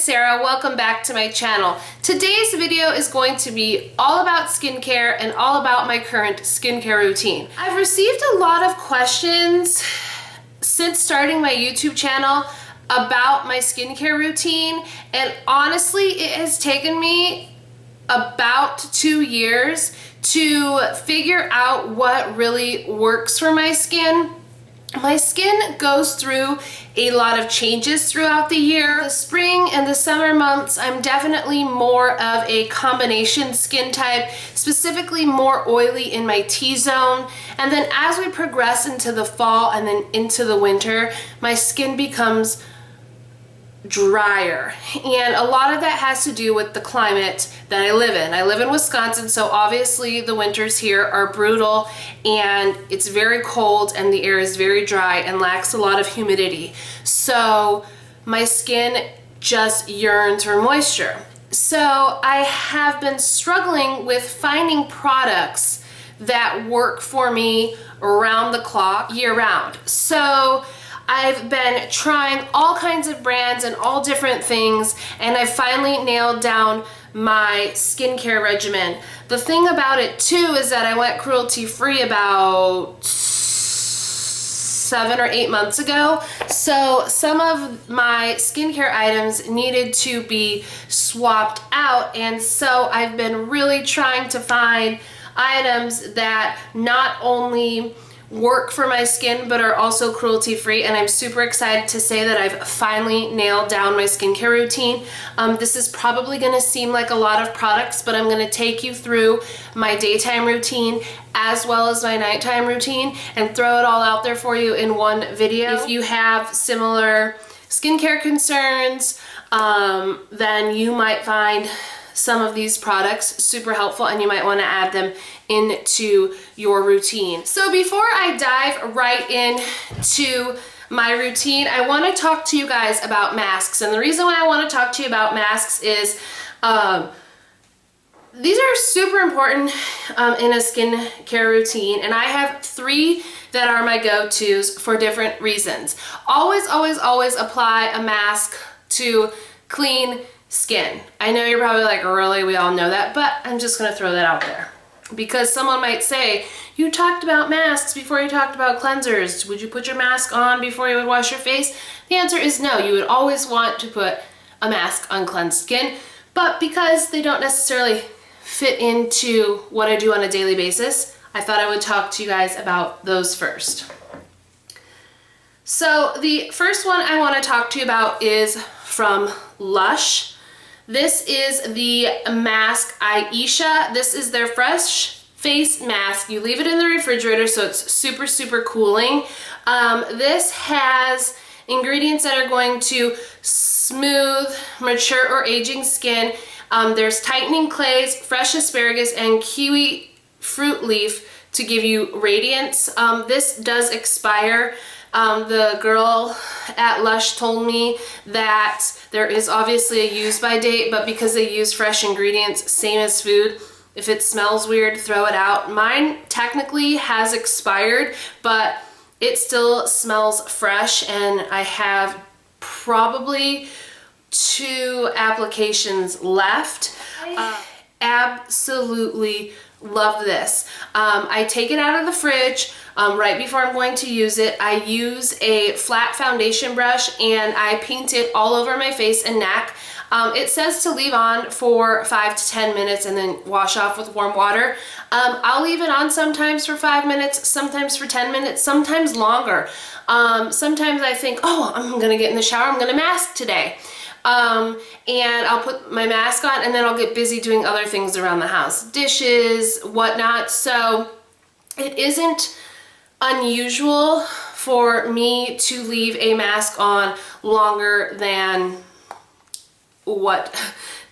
it's Sarah. Welcome back to my channel. Today's video is going to be all about skincare and all about my current skincare routine. I've received a lot of questions since starting my YouTube channel about my skincare routine, and honestly it has taken me about 2 years to figure out what really works for my skin. My skin goes through a lot of changes throughout the year. The spring and the summer months, I'm definitely more of a combination skin type, specifically more oily in my T-zone. And then as we progress into the fall and then into the winter, my skin becomes drier, and a lot of that has to do with the climate that I live in. I live in Wisconsin, so obviously the winters here are brutal and it's very cold and the air is very dry and lacks a lot of humidity. So my skin just yearns for moisture. So I have been struggling with finding products that work for me around the clock, year round. So I've been trying all kinds of brands and all different things, and I finally nailed down my skincare regimen. The thing about it too is that I went cruelty-free about 7 or 8 months ago, so some of my skincare items needed to be swapped out, and so I've been really trying to find items that not only work for my skin but are also cruelty free, and I'm super excited to say that I've finally nailed down my skincare routine. This is probably going to seem like a lot of products, but I'm going to take you through my daytime routine as well as my nighttime routine and throw it all out there for you in one video. If you have similar skincare concerns, then you might find some of these products super helpful and you might want to add them into your routine. So before I dive right into my routine, I want to talk to you guys about masks. And the reason why I want to talk to you about masks is these are super important in a skincare routine, and I have 3 that are my go-tos for different reasons. Always, always, always apply a mask to clean skin. I know you're probably like, really, we all know that, but I'm just gonna throw that out there because someone might say, you talked about masks before you talked about cleansers. Would you put your mask on before you would wash your face? The answer is no. You would always want to put a mask on cleansed skin, but because they don't necessarily fit into what I do on a daily basis, I thought I would talk to you guys about those first. So the first one I want to talk to you about is from Lush. This is the mask Aisha. This is their fresh face mask. You leave it in the refrigerator so it's super, super cooling. This has ingredients that are going to smooth, mature, or aging skin. There's tightening clays, fresh asparagus, and kiwi fruit leaf to give you radiance. This does expire. The girl at Lush told me that there is obviously a use by date, but because they use fresh ingredients, same as food, if it smells weird, throw it out. Mine technically has expired, but it still smells fresh, and I have probably 2 applications left. Absolutely love this. I take it out of the fridge right before I'm going to use it. I use a flat foundation brush and I paint it all over my face and neck. It says to leave on for 5 to 10 minutes and then wash off with warm water. I'll leave it on sometimes for 5 minutes, sometimes for 10 minutes, sometimes longer. Sometimes I think, oh, I'm gonna get in the shower, I'm gonna mask today. And I'll put my mask on and then I'll get busy doing other things around the house, dishes, whatnot. So it isn't unusual for me to leave a mask on longer than what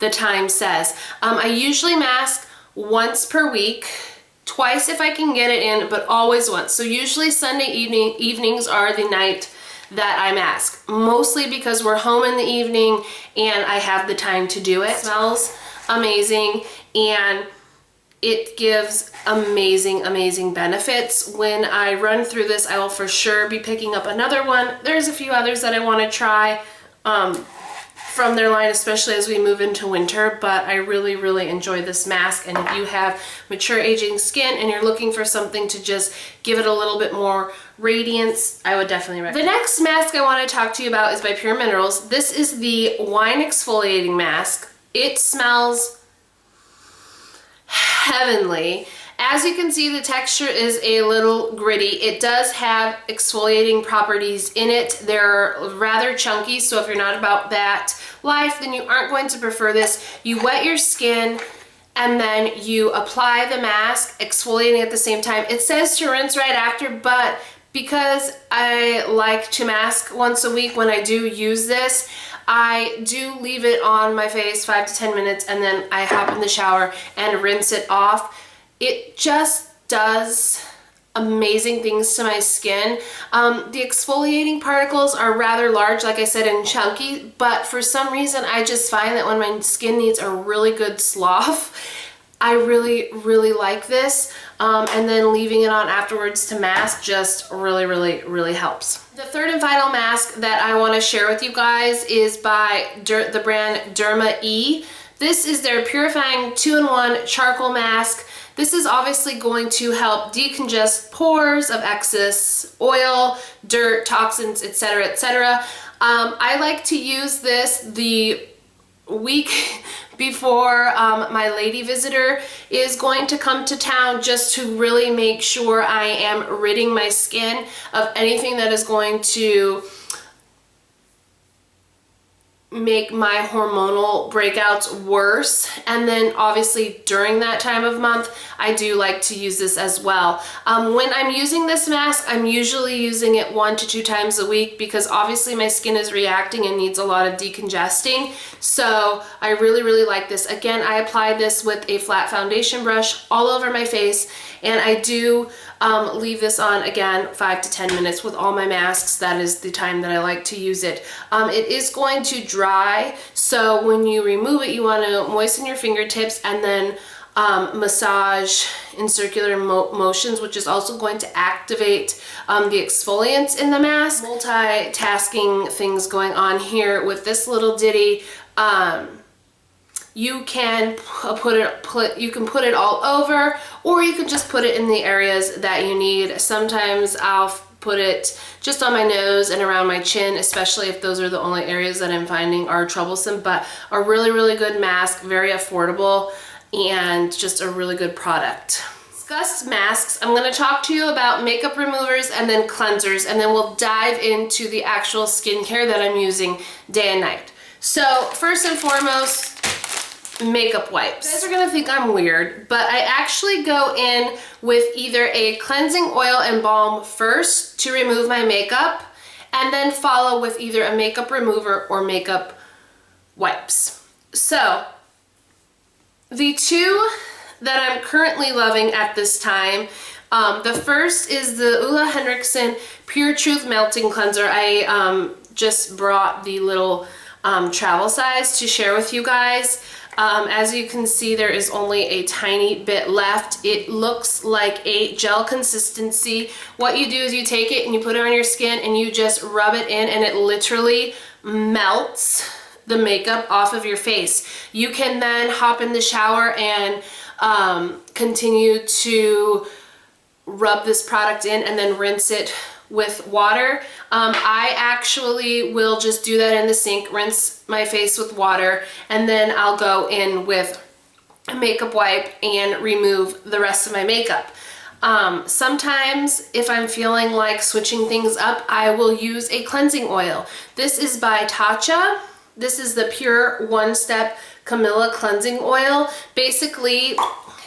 the time says. I usually mask once per week, twice if I can get it in, but always once. So usually Sunday evenings are the night that I mask, mostly because we're home in the evening and I have the time to do it. It smells amazing and it gives amazing, amazing benefits. When I run through this, I will for sure be picking up another one. There's a few others that I want to try. from their line, especially as we move into winter, but I really, really enjoy this mask. And if you have mature aging skin and you're looking for something to just give it a little bit more radiance, I would definitely recommend. The next mask I want to talk to you about is by Pure Minerals. This is the Wine Exfoliating Mask. It smells heavenly. As you can see, the texture is a little gritty. It does have exfoliating properties in it. They're rather chunky, so if you're not about that life, then you aren't going to prefer this. You wet your skin and then you apply the mask, exfoliating at the same time. It says to rinse right after, but because I like to mask once a week when I do use this, I do leave it on my face 5 to 10 minutes and then I hop in the shower and rinse it off. It just does amazing things to my skin. The exfoliating particles are rather large, like I said, and chunky, but for some reason I just find that when my skin needs a really good slough, I really, really like this. And then leaving it on afterwards to mask just really, really, really helps. The third and final mask that I want to share with you guys is by the brand Derma E. This is their purifying 2-in-1 charcoal mask. This is obviously going to help decongest pores of excess oil, dirt, toxins, etc., etc. I like to use this the week before my lady visitor is going to come to town, just to really make sure I am ridding my skin of anything that is going to make my hormonal breakouts worse. And then obviously during that time of month, I do like to use this as well. When I'm using this mask, I'm usually using it 1 to 2 times a week because obviously my skin is reacting and needs a lot of decongesting. So I really, really like this. Again, I apply this with a flat foundation brush all over my face, and I do leave this on again 5 to 10 minutes with all my masks. That is the time that I like to use it. It is going to dry, so when you remove it, you want to moisten your fingertips and then massage in circular motions, which is also going to activate the exfoliants in the mask. Multitasking things going on here with this little ditty. You can put it all over, or you can just put it in the areas that you need. Sometimes I'll put it just on my nose and around my chin, especially if those are the only areas that I'm finding are troublesome. But a really, really good mask, very affordable, and just a really good product. Discuss masks. I'm going to talk to you about makeup removers and then cleansers, and then we'll dive into the actual skincare that I'm using day and night. So first and foremost, makeup wipes. You guys are gonna think I'm weird, but I actually go in with either a cleansing oil and balm first to remove my makeup, and then follow with either a makeup remover or makeup wipes. So the two that I'm currently loving at this time, the first is the Ole Henriksen Pure Truth Melting Cleanser. I just brought the little travel size to share with you guys. As you can see, there is only a tiny bit left. It looks like a gel consistency. What you do is you take it and you put it on your skin and you just rub it in, and it literally melts the makeup off of your face. You can then hop in the shower and continue to rub this product in and then rinse it with water. I actually will just do that in the sink, rinse my face with water, and then I'll go in with a makeup wipe and remove the rest of my makeup. Sometimes if I'm feeling like switching things up, I will use a cleansing oil. This is by Tatcha. This is the Pure One Step Camilla Cleansing Oil. Basically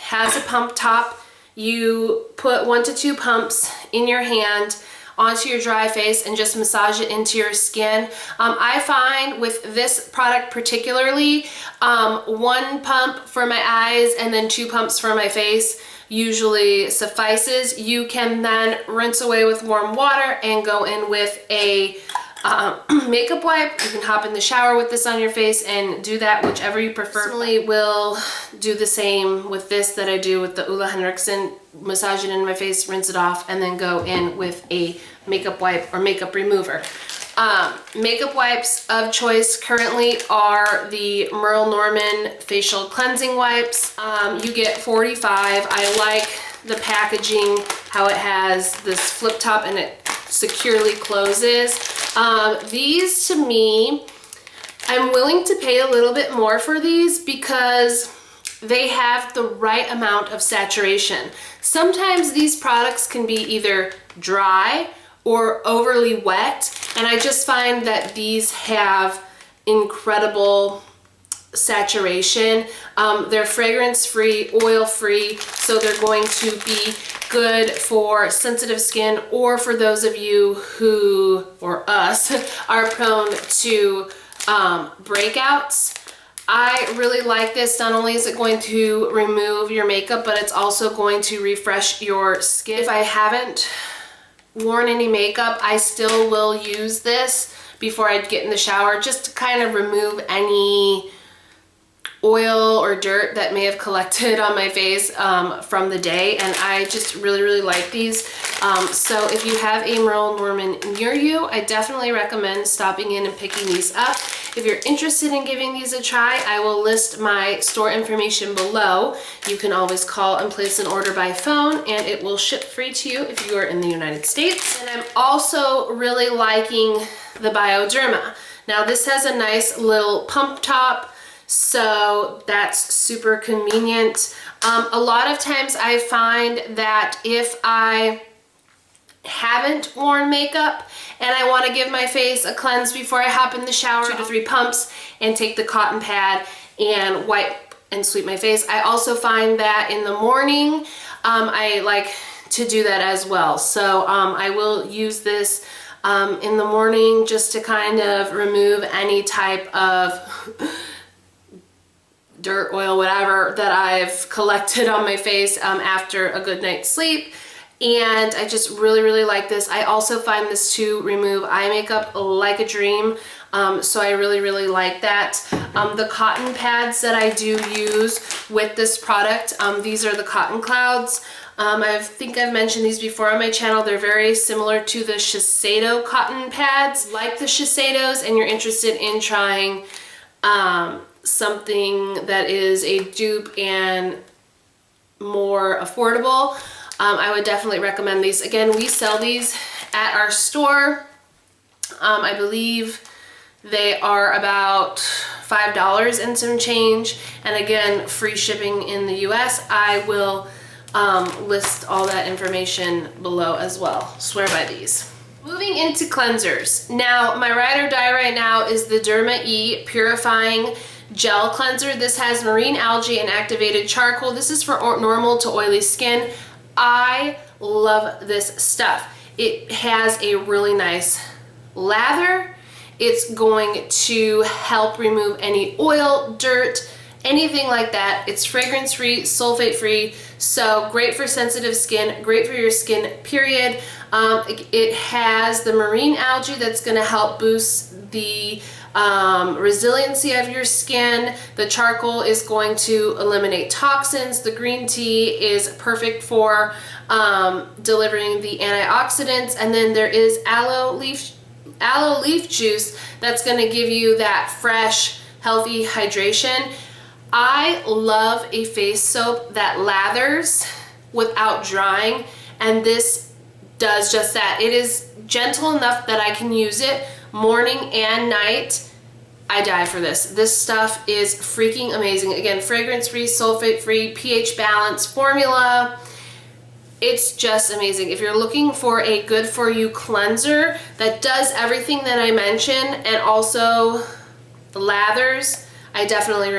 has a pump top. You put 1 to 2 pumps in your hand onto your dry face and just massage it into your skin. I find with this product particularly, 1 pump for my eyes and then 2 pumps for my face usually suffices. You can then rinse away with warm water and go in with a makeup wipe. You can hop in the shower with this on your face and do that, whichever you prefer. Personally will do the same with this that I do with the Ole Henriksen. Massage it in my face, rinse it off, and then go in with a makeup wipe or makeup remover. Makeup wipes of choice currently are the Merle Norman facial cleansing wipes. You get 45. I like the packaging, how it has this flip top and it securely closes. These to me, I'm willing to pay a little bit more for these because they have the right amount of saturation. Sometimes these products can be either dry or overly wet, and I just find that these have incredible saturation. They're fragrance-free, oil-free, so they're going to be good for sensitive skin or for those of you who, or us, are prone to breakouts. I really like this. Not only is it going to remove your makeup, but it's also going to refresh your skin. If I haven't worn any makeup, I still will use this before I get in the shower just to kind of remove any oil or dirt that may have collected on my face from the day, and I just really like these. So if you have a Merle Norman near you, I definitely recommend stopping in and picking these up. If you're interested in giving these a try, I will list my store information below. You can always call and place an order by phone, and it will ship free to you if you are in the United States. And I'm also really liking the Derma. Now this has a nice little pump top, so that's super convenient. A lot of times I find that if I haven't worn makeup and I want to give my face a cleanse before I hop in the shower, 2 to 3 pumps, and take the cotton pad and wipe and sweep my face. I also find that in the morning I like to do that as well. So I will use this in the morning just to kind of remove any type of dirt, oil, whatever that I've collected on my face after a good night's sleep. And I just really like this. I also find this to remove eye makeup like a dream. So I really like that. The cotton pads that I do use with this product, these are the Cotton Clouds. I think I've mentioned these before on my channel. They're very similar to the Shiseido cotton pads. Like the Shiseidos and you're interested in trying something that is a dupe and more affordable, I would definitely recommend these. Again, we sell these at our store. I believe they are about $5 and some change, and again, free shipping in the US. I will list all that information below as well. Swear by these. Moving into cleansers. Now, my ride or die right now is the Derma E Purifying Gel Cleanser. This has marine algae and activated charcoal. This is for normal to oily skin. I love this stuff. It has a really nice lather. It's going to help remove any oil, dirt, anything like that. It's fragrance-free, sulfate-free, so great for sensitive skin, great for your skin, period. It has the marine algae that's going to help boost the resiliency of your skin. The charcoal is going to eliminate toxins. The green tea is perfect for delivering the antioxidants, and then there is aloe leaf juice that's going to give you that fresh, healthy hydration. I love a face soap that lathers without drying, and this does just that. It is gentle enough that I can use it morning and night. I die for this. This stuff is freaking amazing. Again, fragrance-free, sulfate-free, pH balance formula. It's just amazing. If you're looking for a good for you cleanser that does everything that I mentioned and also lathers, I definitely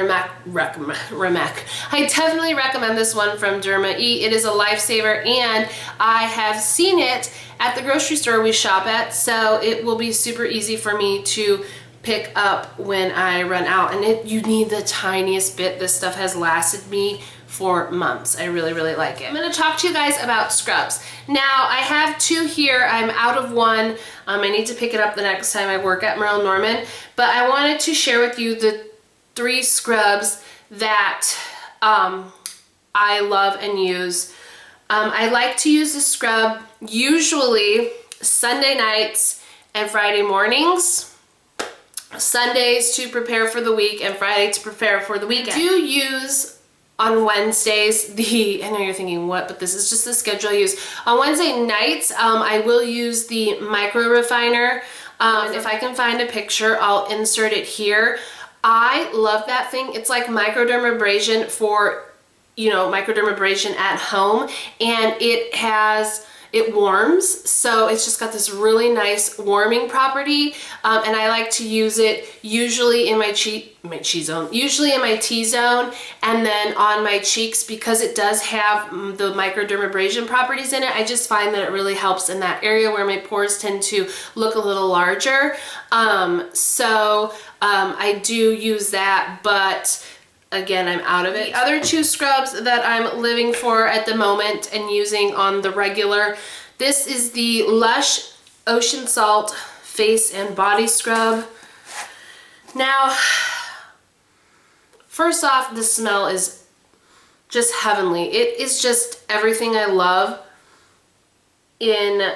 recommend this one from Derma E. It is a lifesaver, and I have seen it at the grocery store we shop at, so it will be super easy for me to pick up when I run out. And you need the tiniest bit. This stuff has lasted me for months. I really like it. I'm going to talk to you guys about scrubs. Now, I have 2 here. I'm out of one. I need to pick it up the next time I work at Merle Norman, but I wanted to share with you the 3 scrubs that I love and use. I like to use the scrub usually Sunday nights and Friday mornings. Sundays to prepare for the week, and Friday to prepare for the weekend. I do use on Wednesdays I know you're thinking what, but this is just the schedule I use. On Wednesday nights, I will use the micro refiner. If I can find a picture, I'll insert it here. I love that thing. It's like microdermabrasion for, you know, microdermabrasion at home, and it warms, so it's just got this really nice warming property, and I like to use it usually in my T-zone, and then on my cheeks, because it does have the microdermabrasion properties in it. I just find that it really helps in that area where my pores tend to look a little larger. I do use that, but again, I'm out of it. The other two scrubs that I'm living for at the moment and using on the regular, this is the Lush Ocean Salt Face and Body Scrub. Now, first off, the smell is just heavenly. It is just everything I love in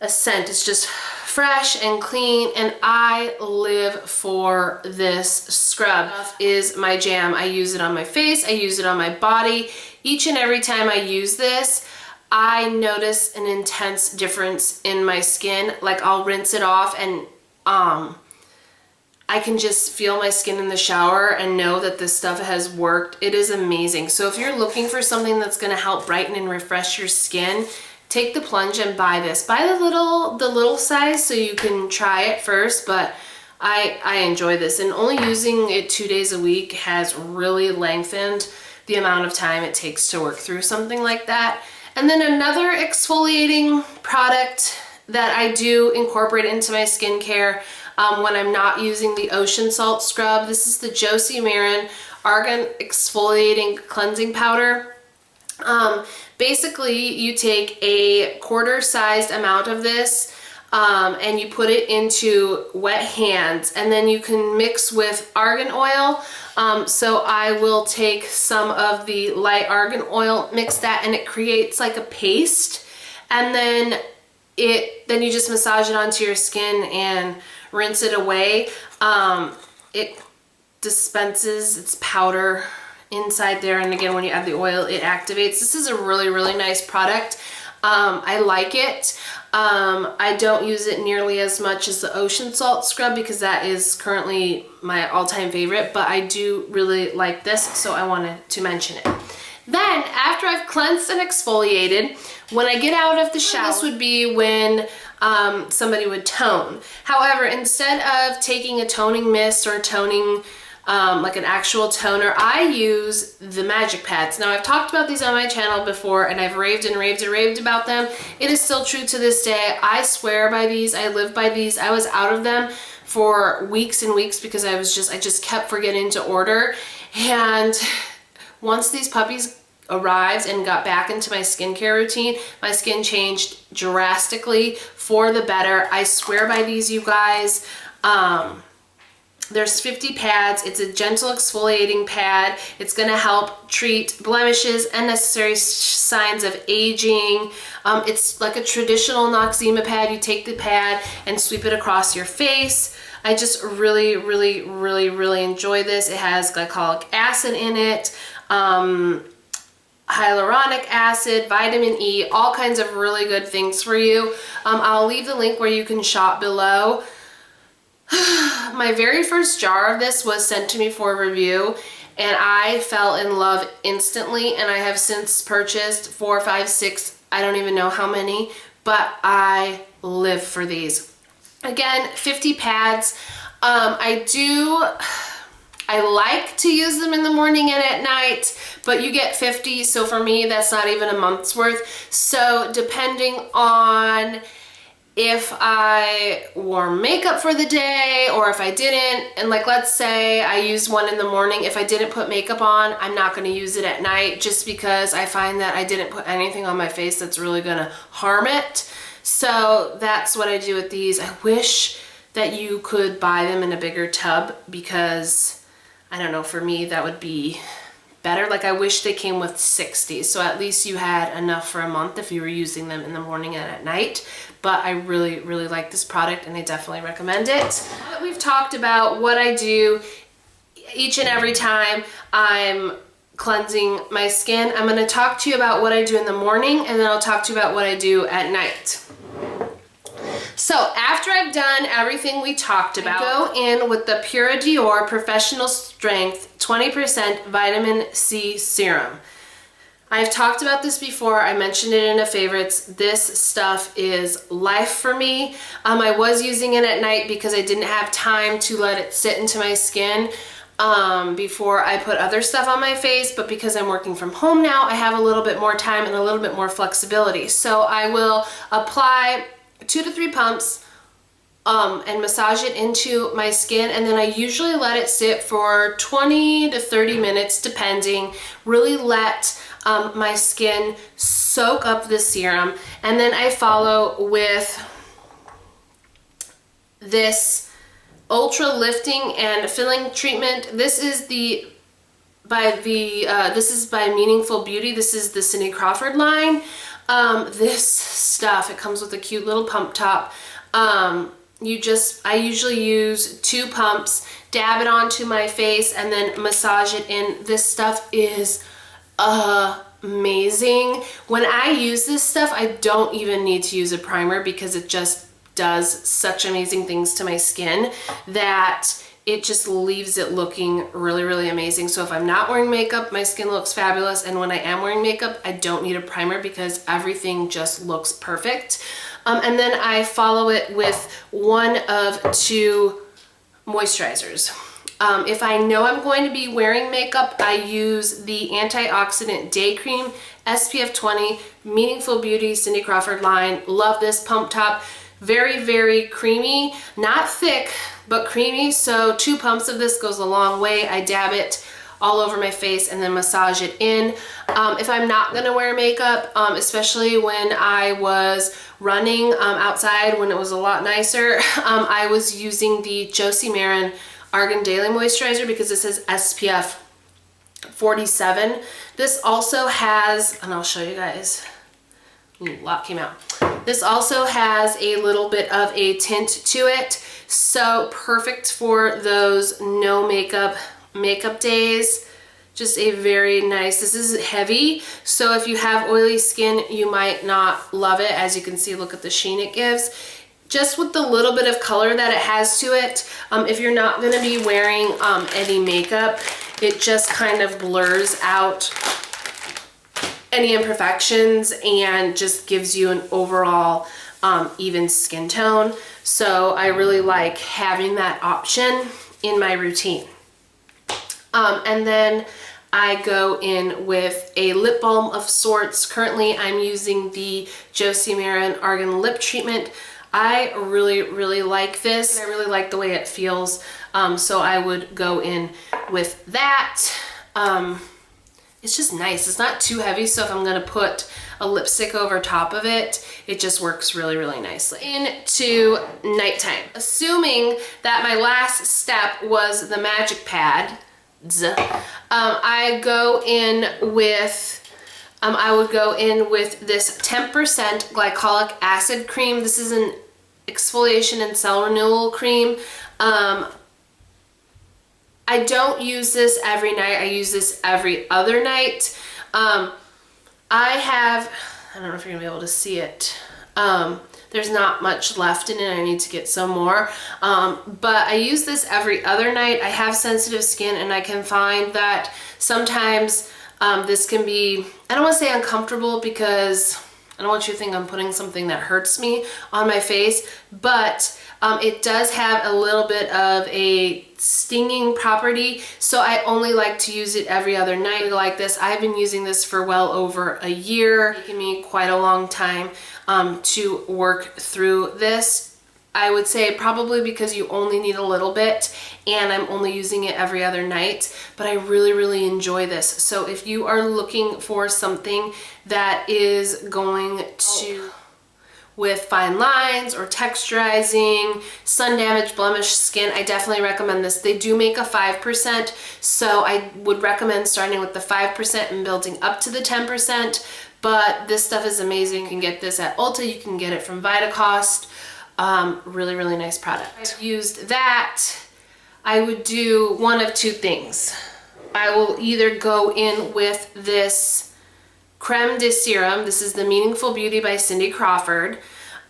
a scent. It's just fresh and clean, and I live for this scrub. Is my jam. I use it on my face, I use it on my body. Each and every time I use this, I notice an intense difference in my skin. Like, I'll rinse it off and I can just feel my skin in the shower and know that this stuff has worked. It is amazing. So if you're looking for something that's going to help brighten and refresh your skin, take the plunge and buy this. Buy the little size so you can try it first, but I enjoy this, and only using it 2 days a week has really lengthened the amount of time it takes to work through something like that. And then another exfoliating product that I do incorporate into my skincare when I'm not using the Ocean Salt Scrub, this is the Josie Maran Argan Exfoliating Cleansing Powder. Basically, you take a quarter-sized amount of this and you put it into wet hands, and then you can mix with argan oil. So I will take some of the light argan oil, mix that, and it creates like a paste, and then you just massage it onto your skin and rinse it away. It dispenses its powder inside there, and again, when you add the oil, it activates. This is a really, really nice product. I like it. I don't use it nearly as much as the Ocean Salt Scrub because that is currently my all-time favorite, but I do really like this, so I wanted to mention it. Then, after I've cleansed and exfoliated, when I get out of the shower, this would be when somebody would tone. However, instead of taking a toning mist or toning like an actual toner, I use the Magic Pads. Now, I've talked about these on my channel before, and I've raved and raved and raved about them. It is still true to this day. I swear by these. I live by these. I was out of them for weeks and weeks because I just kept forgetting to order. And once these puppies arrived and got back into my skincare routine, my skin changed drastically for the better. I swear by these, you guys. There's 50 pads. It's a gentle exfoliating pad. It's going to help treat blemishes, unnecessary signs of aging. It's like a traditional Noxzema pad. You take the pad and sweep it across your face. I just really, really, really, really enjoy this. It has glycolic acid in it, hyaluronic acid, vitamin E, all kinds of really good things for you. I'll leave the link where you can shop below. My very first jar of this was sent to me for review, and I fell in love instantly, and I have since purchased 4, 5, 6, I don't even know how many, but I live for these. Again, 50 pads. I like to use them in the morning and at night, but you get 50, so for me that's not even a month's worth. So depending on if I wore makeup for the day or if I didn't, and like let's say I used one in the morning, if I didn't put makeup on, I'm not going to use it at night just because I find that I didn't put anything on my face that's really going to harm it. So that's what I do with these. I wish that you could buy them in a bigger tub because, I don't know, for me that would be better. Like I wish they came with 60, so at least you had enough for a month if you were using them in the morning and at night. But I really, really like this product and I definitely recommend it. Now that we've talked about what I do each and every time I'm cleansing my skin, I'm going to talk to you about what I do in the morning, and then I'll talk to you about what I do at night. So after I've done everything we talked about, I go in with the Pura Dior Professional Strength 20% Vitamin C Serum. I've talked about this before. I mentioned it in a favorites. This stuff is life for me. I was using it at night because I didn't have time to let it sit into my skin before I put other stuff on my face, but because I'm working from home now, I have a little bit more time and a little bit more flexibility. So I will apply 2 to 3 pumps and massage it into my skin, and then I usually let it sit for 20 to 30 minutes depending. Really let my skin soak up the serum, and then I follow with this ultra lifting and filling treatment. This is by Meaningful Beauty. This is the Cindy Crawford line. This stuff, it comes with a cute little pump top. I usually use 2 pumps, dab it onto my face, and then massage it in. This stuff is amazing. When I use this stuff, I don't even need to use a primer because it just does such amazing things to my skin that it just leaves it looking really, really amazing. So if I'm not wearing makeup, my skin looks fabulous, and when I am wearing makeup, I don't need a primer because everything just looks perfect. And then I follow it with 1 of 2 moisturizers. If I know I'm going to be wearing makeup, I use the Antioxidant Day Cream, SPF 20, Meaningful Beauty, Cindy Crawford line. Love this pump top. Very, very creamy, not thick, but creamy. So 2 pumps of this goes a long way. I dab it all over my face and then massage it in. If I'm not gonna wear makeup, especially when I was running outside when it was a lot nicer, I was using the Josie Maran Argan Daily Moisturizer because it says SPF 47. This also has, and I'll show you guys, ooh, a lot came out. This also has a little bit of a tint to it, so perfect for those no makeup days. Just a very nice, this is heavy, so if you have oily skin, you might not love it. As you can see, look at the sheen it gives. Just with the little bit of color that it has to it, if you're not gonna be wearing any makeup, it just kind of blurs out any imperfections and just gives you an overall even skin tone. So I really like having that option in my routine. And then I go in with a lip balm of sorts. Currently I'm using the Josie Maran Argan Lip Treatment. I really, really like this. I really like the way it feels. So I would go in with that. It's just nice. It's not too heavy, so if I'm gonna put a lipstick over top of it, it just works really, really nicely. Into nighttime. Assuming that my last step was the magic pad, I go in with, I would go in with this 10% glycolic acid cream. This is an exfoliation and cell renewal cream. I don't use this every night. I use this every other night. I don't know if you're gonna be able to see it. There's not much left in it. I need to get some more. But I use this every other night. I have sensitive skin, and I can find that sometimes this can be, I don't want to say uncomfortable because I don't want you to think I'm putting something that hurts me on my face, but it does have a little bit of a stinging property, so I only like to use it every other night like this. I've been using this for well over a year. It's taken me quite a long time to work through this. I would say probably because you only need a little bit, and I'm only using it every other night, but I really, really enjoy this. So if you are looking for something that is going to with fine lines or texturizing, sun damage, blemish skin, I definitely recommend this. They do make a 5%, so I would recommend starting with the 5% and building up to the 10%, but this stuff is amazing. You can get this at Ulta, you can get it from Vitacost. Really, really nice product. I've used that. I would do one of two things. I will either go in with this creme de serum. This is the Meaningful Beauty by Cindy Crawford.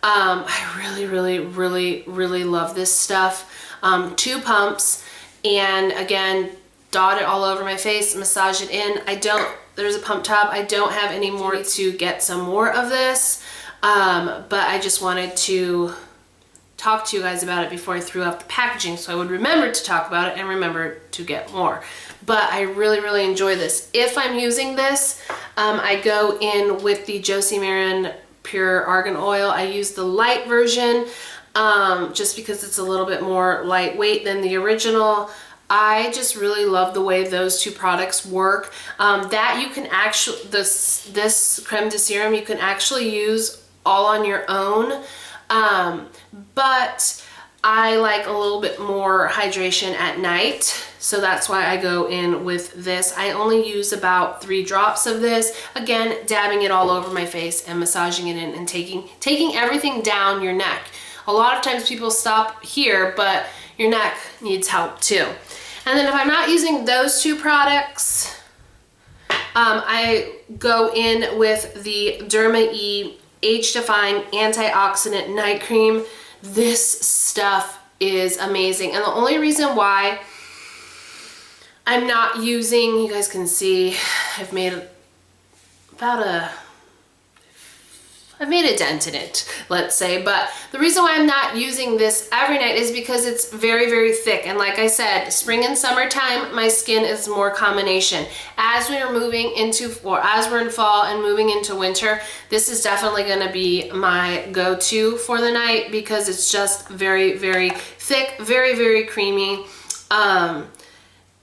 I really love this stuff. 2 pumps, and again, dot it all over my face, massage it in. There's a pump top. I don't have any more to get some more of this, but I just wanted to talk to you guys about it before I threw out the packaging, so I would remember to talk about it and remember to get more. But I really enjoy this. If I'm using this, I go in with the Josie Maran Pure Argan Oil. I use the light version just because it's a little bit more lightweight than the original. I just really love the way those two products work. That you can actually, this creme de serum, you can actually use all on your own. But I like a little bit more hydration at night, so that's why I go in with this. I only use about 3 drops of this, again dabbing it all over my face and massaging it in and taking everything down your neck. A lot of times people stop here, but your neck needs help too. And then if I'm not using those 2 products, I go in with the Derma Age Defying Antioxidant Night Cream. This stuff is amazing, and the only reason why I'm not using, you guys can see I've made a dent in it, let's say, but the reason why I'm not using this every night is because it's very thick, and like I said, spring and summertime, my skin is more combination. As we are moving into, or as we're in fall and moving into winter, this is definitely going to be my go-to for the night because it's just very thick, very creamy.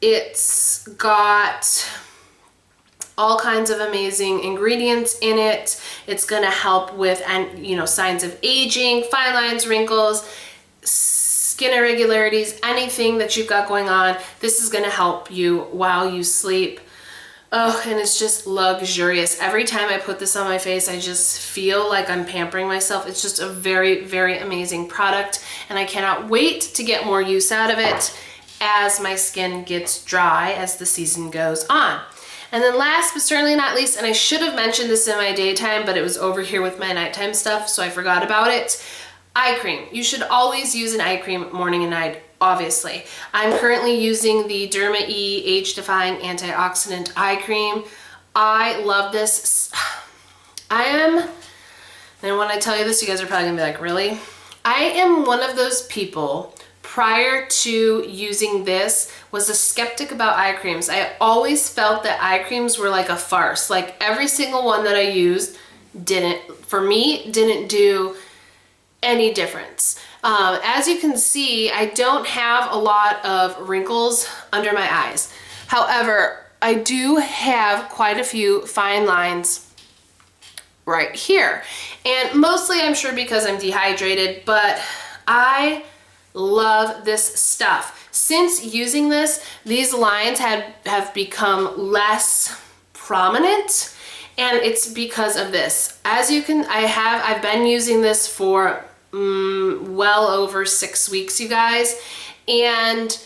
It's got all kinds of amazing ingredients in it. It's gonna help with, and signs of aging, fine lines, wrinkles, skin irregularities, anything that you've got going on. This is gonna help you while you sleep. Oh, and it's just luxurious. Every time I put this on my face, I just feel like I'm pampering myself. It's just a very amazing product, and I cannot wait to get more use out of it as my skin gets dry as the season goes on. And then last but certainly not least, and I should have mentioned this in my daytime, but it was over here with my nighttime stuff, so I forgot about it. Eye cream. You should always use an eye cream morning and night, obviously. I'm currently using the Derma Age Defying Antioxidant Eye Cream. I love this. And when I tell you this, you guys are probably gonna be like, really? I am one of those people, prior to using this, was a skeptic about eye creams. I always felt that eye creams were like a farce. Like every single one that I used didn't do any difference. As you can see, I don't have a lot of wrinkles under my eyes. However, I do have quite a few fine lines right here. And mostly I'm sure because I'm dehydrated, but I love this stuff. Since using this, these lines have become less prominent, and it's because of this. As you can, I've been using this for well over 6 weeks, you guys, and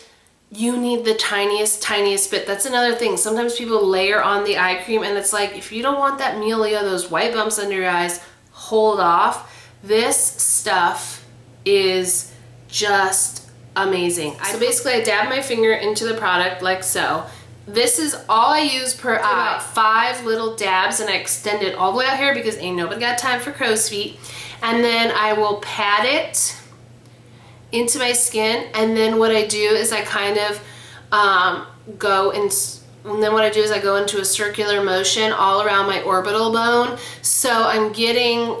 you need the tiniest bit. That's another thing. Sometimes people layer on the eye cream, and it's like, if you don't want that mealia, those white bumps under your eyes, hold off. This stuff is just amazing. So basically I dab my finger into the product like so. This is all I use per eye. About 5 little dabs, and I extend it all the way out here because ain't nobody got time for crow's feet. And then I will pat it into my skin, and then what I do is I kind of go into a circular motion all around my orbital bone. So I'm getting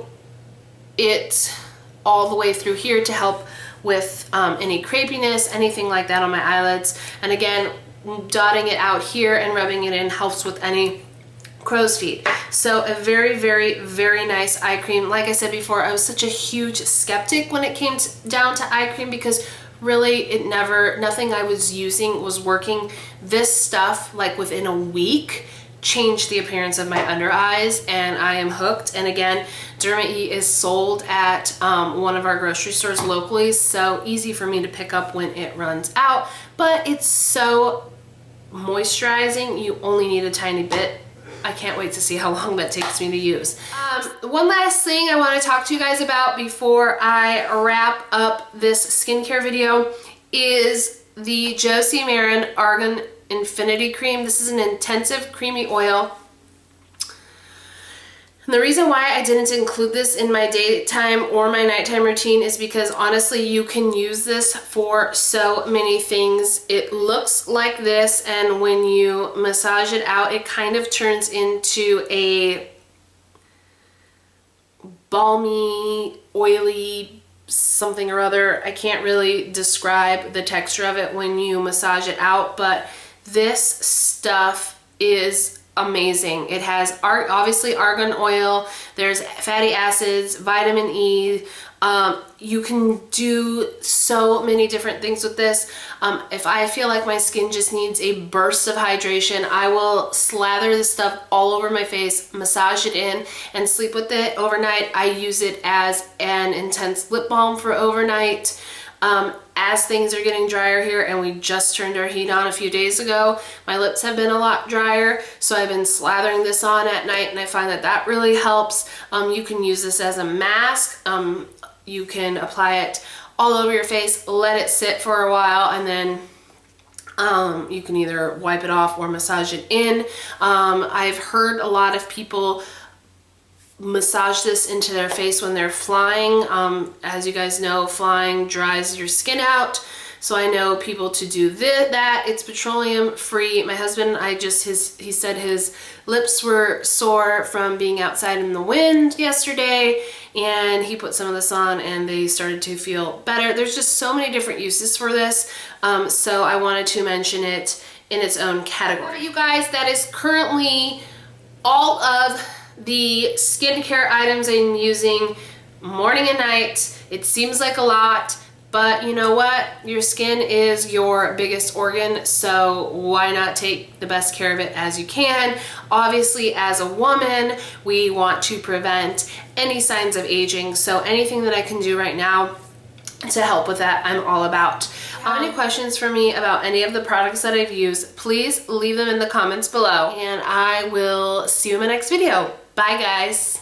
it all the way through here to help with any crepiness, anything like that on my eyelids. And again, dotting it out here and rubbing it in helps with any crow's feet. So a very, very, very nice eye cream. Like I said before, I was such a huge skeptic when it came down to eye cream because really nothing I was using was working. This stuff, like within a week, changed the appearance of my under eyes, and I am hooked. And again, Derma is sold at one of our grocery stores locally, so easy for me to pick up when it runs out. But it's so moisturizing, you only need a tiny bit. I can't wait to see how long that takes me to use. One last thing I want to talk to you guys about before I wrap up this skincare video is the Josie Maran Argan Infinity Cream. This is an intensive creamy oil. And the reason why I didn't include this in my daytime or my nighttime routine is because honestly, you can use this for so many things. It looks like this, and when you massage it out, it kind of turns into a balmy, oily something or other. I can't really describe the texture of it when you massage it out, but this stuff is amazing. It has obviously argan oil, there's fatty acids, vitamin E. You can do so many different things with this. If I feel like my skin just needs a burst of hydration, I will slather this stuff all over my face, massage it in, and sleep with it overnight. I use it as an intense lip balm for overnight. As things are getting drier here, and we just turned our heat on a few days ago, my lips have been a lot drier, so I've been slathering this on at night, and I find that that really helps. You can use this as a mask. You can apply it all over your face, let it sit for a while, and then you can either wipe it off or massage it in. I've heard a lot of people massage this into their face when they're flying. As you guys know, flying dries your skin out. So I know people to do that. It's petroleum free. My husband, he said his lips were sore from being outside in the wind yesterday, and he put some of this on and they started to feel better. There's just so many different uses for this. So I wanted to mention it in its own category. For you guys, that is currently all of the skincare items I'm using morning and night. It seems like a lot, but you know what? Your skin is your biggest organ, so why not take the best care of it as you can? Obviously, as a woman, we want to prevent any signs of aging, so anything that I can do right now to help with that, I'm all about. Any questions for me about any of the products that I've used, please leave them in the comments below, and I will see you in my next video. Bye guys.